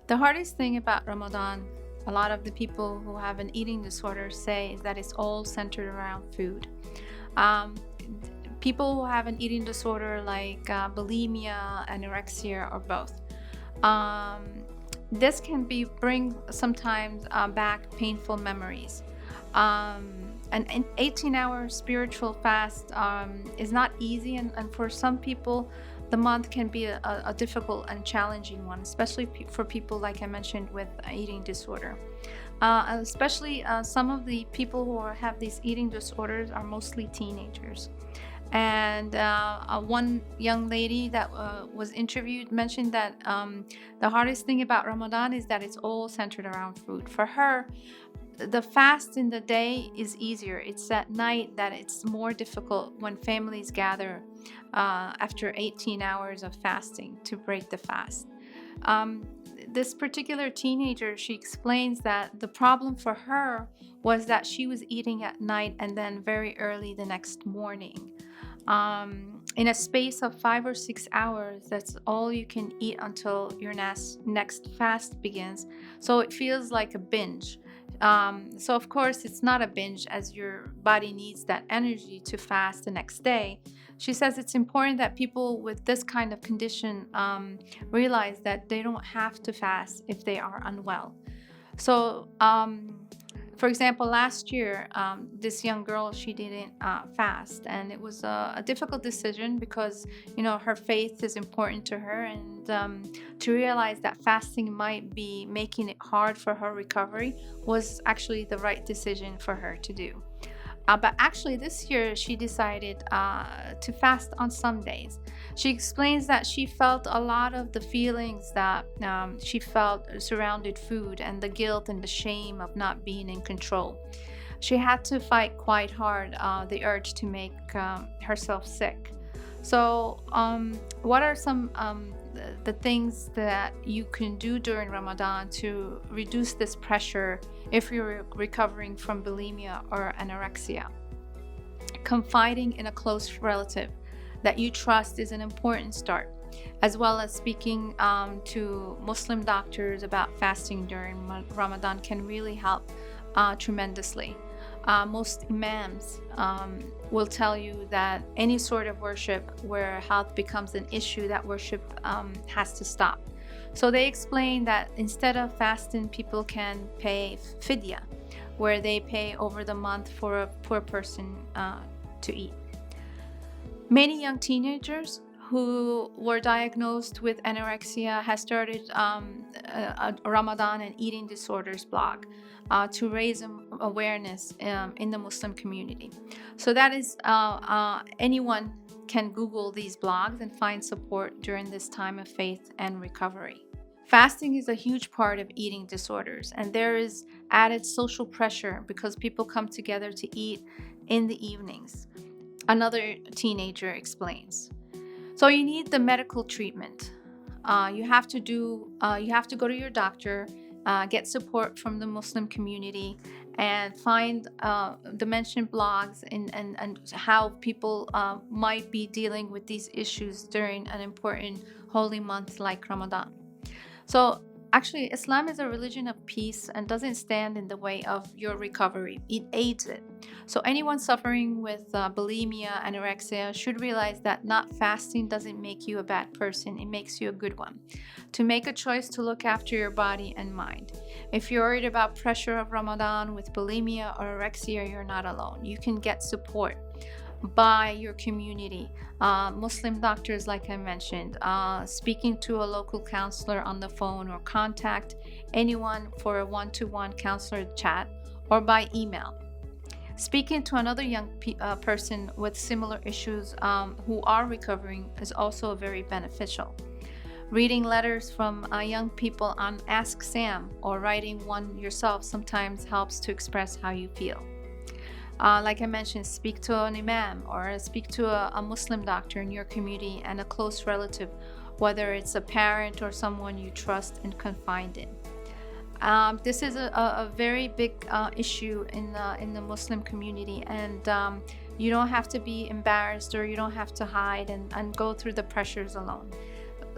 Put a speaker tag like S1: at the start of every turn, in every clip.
S1: The hardest thing about Ramadan, a lot of the people who have an eating disorder say, is that it's all centered around food. Um, People who have an eating disorder like bulimia, anorexia, or both. Um, this can bring sometimes back painful memories. An 18-hour spiritual fast is not easy, and for some people, the month can be a difficult and challenging one, especially for people, like I mentioned, with eating disorder. Especially some of the people who have these eating disorders are mostly teenagers. And one young lady that was interviewed mentioned that the hardest thing about Ramadan is that it's all centered around food. For her, the fast in the day is easier. It's at night that it's more difficult when families gather after 18 hours of fasting to break the fast. Um, this particular teenager, she explains that the problem for her was that she was eating at night and then very early the next morning. In a space of 5 or 6 hours, that's all you can eat until your next fast begins. So it feels like a binge. So of course it's not a binge, as your body needs that energy to fast the next day. She says it's important that people with this kind of condition realize that they don't have to fast if they are unwell. So for example, last year, this young girl, she didn't fast, and it was a difficult decision because, her faith is important to her, and to realize that fasting might be making it hard for her recovery was actually the right decision for her to do. But actually, this year she decided to fast on some days. She explains that she felt a lot of the feelings that she felt surrounded food, and the guilt and the shame of not being in control. She had to fight quite hard the urge to make herself sick. So, what are some the things that you can do during Ramadan to reduce this pressure if you're recovering from bulimia or anorexia? Confiding in a close relative that you trust is an important start, as well as speaking to Muslim doctors about fasting during Ramadan can really help tremendously. Most imams will tell you that any sort of worship where health becomes an issue, that worship has to stop. So they explain that instead of fasting, people can pay fidya, where they pay over the month for a poor person to eat. Many young teenagers who were diagnosed with anorexia has started a Ramadan and eating disorders blog to raise awareness in the Muslim community. So that is anyone can Google these blogs and find support during this time of faith and recovery. Fasting is a huge part of eating disorders, and there is added social pressure because people come together to eat in the evenings. Another teenager explains. So you need the medical treatment. You have to go to your doctor, get support from the Muslim community, and find the mentioned blogs and how people might be dealing with these issues during an important holy month like Ramadan. So actually, Islam is a religion of peace and doesn't stand in the way of your recovery. It aids it. So anyone suffering with bulimia, anorexia should realize that not fasting doesn't make you a bad person. It makes you a good one. To make a choice to look after your body and mind. If you're worried about pressure of Ramadan with bulimia or anorexia, you're not alone. You can get support by your community, Muslim doctors, like I mentioned, speaking to a local counselor on the phone, or contact anyone for a one-to-one counselor chat, or by email. Speaking to another young person with similar issues who are recovering is also very beneficial. Reading letters from young people on Ask Sam or writing one yourself sometimes helps to express how you feel. Like I mentioned, speak to an imam or speak to a Muslim doctor in your community and a close relative, whether it's a parent or someone you trust and confide in. This is a very big issue in the Muslim community, and you don't have to be embarrassed, or you don't have to hide and go through the pressures alone.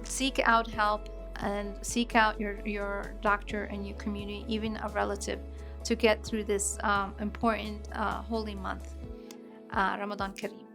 S1: Seek out help and seek out your doctor and your community, even a relative, to get through this important holy month. Ramadan Kareem.